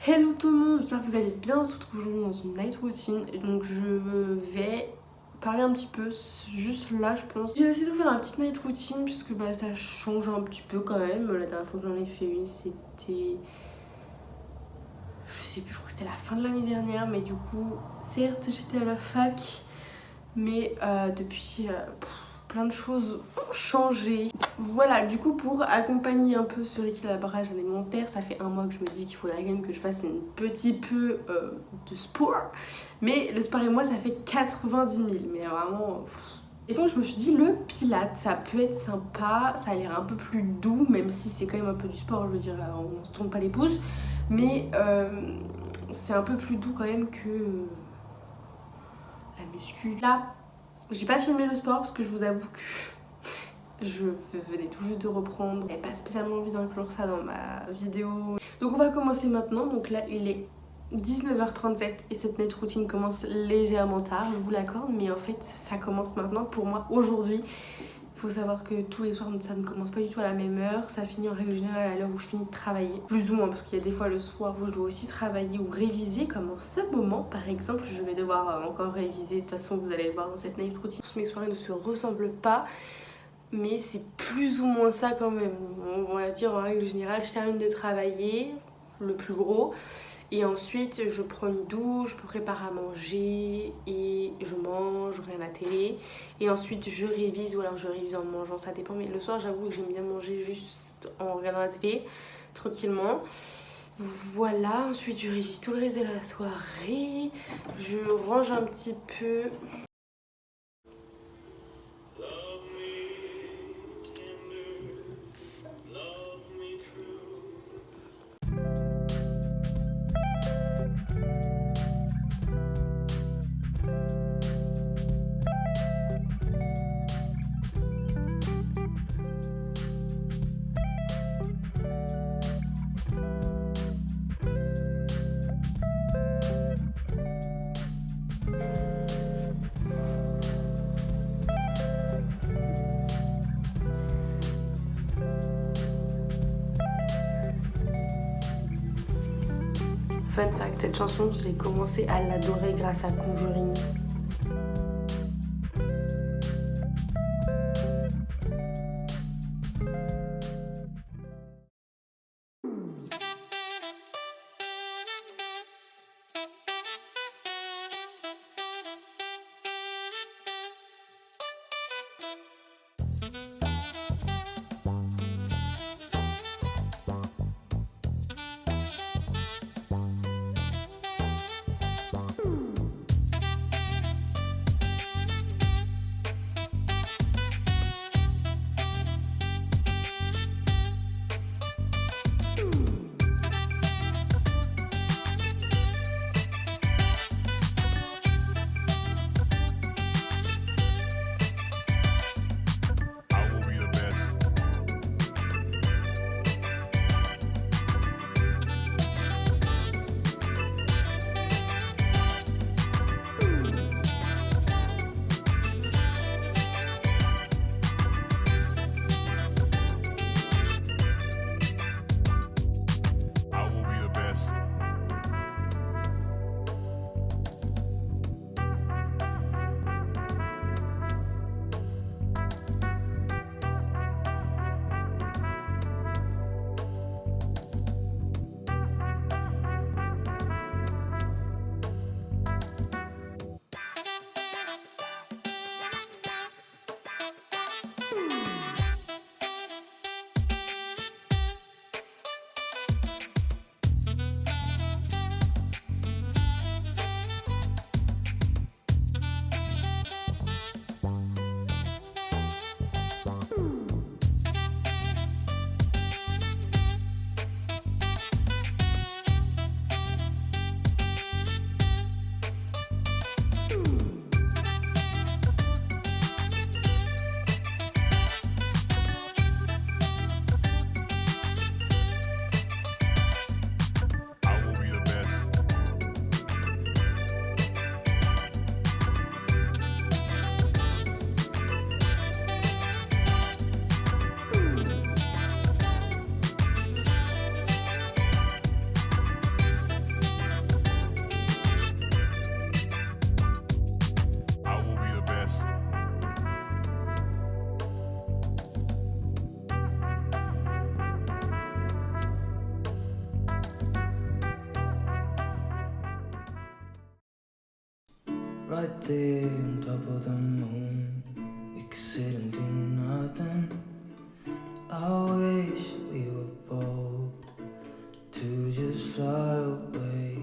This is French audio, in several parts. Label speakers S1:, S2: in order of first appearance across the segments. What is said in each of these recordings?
S1: Hello tout le monde, j'espère que vous allez bien. On se retrouve aujourd'hui dans une night routine. Et donc je vais parler un petit peu, juste là je pense. J'ai décidé de faire un petit night routine puisque ça change un petit peu quand même. La dernière fois que j'en ai fait une c'était... Je sais plus, je crois que c'était la fin de l'année dernière. Mais du coup, certes j'étais à la fac. Mais depuis... plein de choses ont changé. Voilà, du coup pour accompagner un peu ce rééquilibrage alimentaire, ça fait un mois que je me dis qu'il faudrait quand même que je fasse un petit peu de sport. Mais le sport et moi ça fait 90 000, mais vraiment... Et donc je me suis dit le pilate ça peut être sympa, ça a l'air un peu plus doux, même si c'est quand même un peu du sport, je veux dire, on se trompe pas les pouces. Mais c'est un peu plus doux quand même que la muscu. Là, j'ai pas filmé le sport parce que je vous avoue que je venais tout juste de reprendre. J'avais pas spécialement envie d'inclure ça dans ma vidéo. Donc on va commencer maintenant. Donc là il est 19h37 et cette night routine commence légèrement tard, je vous l'accorde. Mais en fait ça commence maintenant pour moi aujourd'hui. Il faut savoir que tous les soirs ça ne commence pas du tout à la même heure. Ça finit en règle générale à l'heure où je finis de travailler. Plus ou moins parce qu'il y a des fois le soir où je dois aussi travailler ou réviser. Comme en ce moment par exemple je vais devoir encore réviser. De toute façon vous allez le voir dans cette night routine. Mes soirées ne se ressemblent pas. Mais c'est plus ou moins ça quand même. On va dire en règle générale, je termine de travailler, le plus gros. Et ensuite, je prends une douche, je prépare à manger et je mange, je regarde la télé. Et ensuite, je révise ou alors je révise en mangeant, ça dépend. Mais le soir, j'avoue que j'aime bien manger juste en regardant la télé, tranquillement. Voilà, ensuite je révise tout le reste de la soirée. Je range un petit peu. Fun fact, cette chanson, j'ai commencé à l'adorer grâce à Conjuring.
S2: right there on top of the moon. We could sit and do nothing. I wish we were bold to just fly away.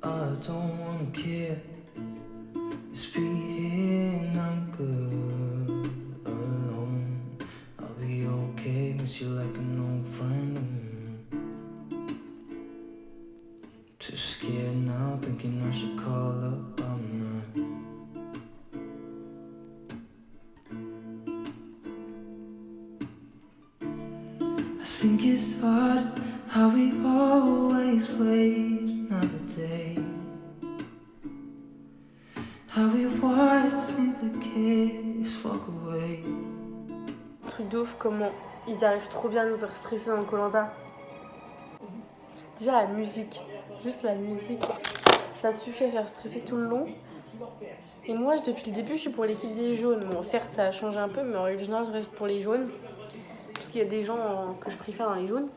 S2: I don't wanna care. Just be here and I'm good alone. I'll be okay, miss you like an old friend. Too scared now, thinking I should call up all night. I think it's odd how we always wait another day. How we watch things that just walk away.
S1: Truc de ouf, comment ils arrivent trop bien à nous faire stresser dans Koh-Lanta. Déjà la musique, juste la musique, ça suffit à faire stresser tout le long. Et moi depuis le début je suis pour l'équipe des jaunes. Bon certes ça a changé un peu mais en règle générale je reste pour les jaunes. Parce qu'il y a des gens que je préfère dans les jaunes.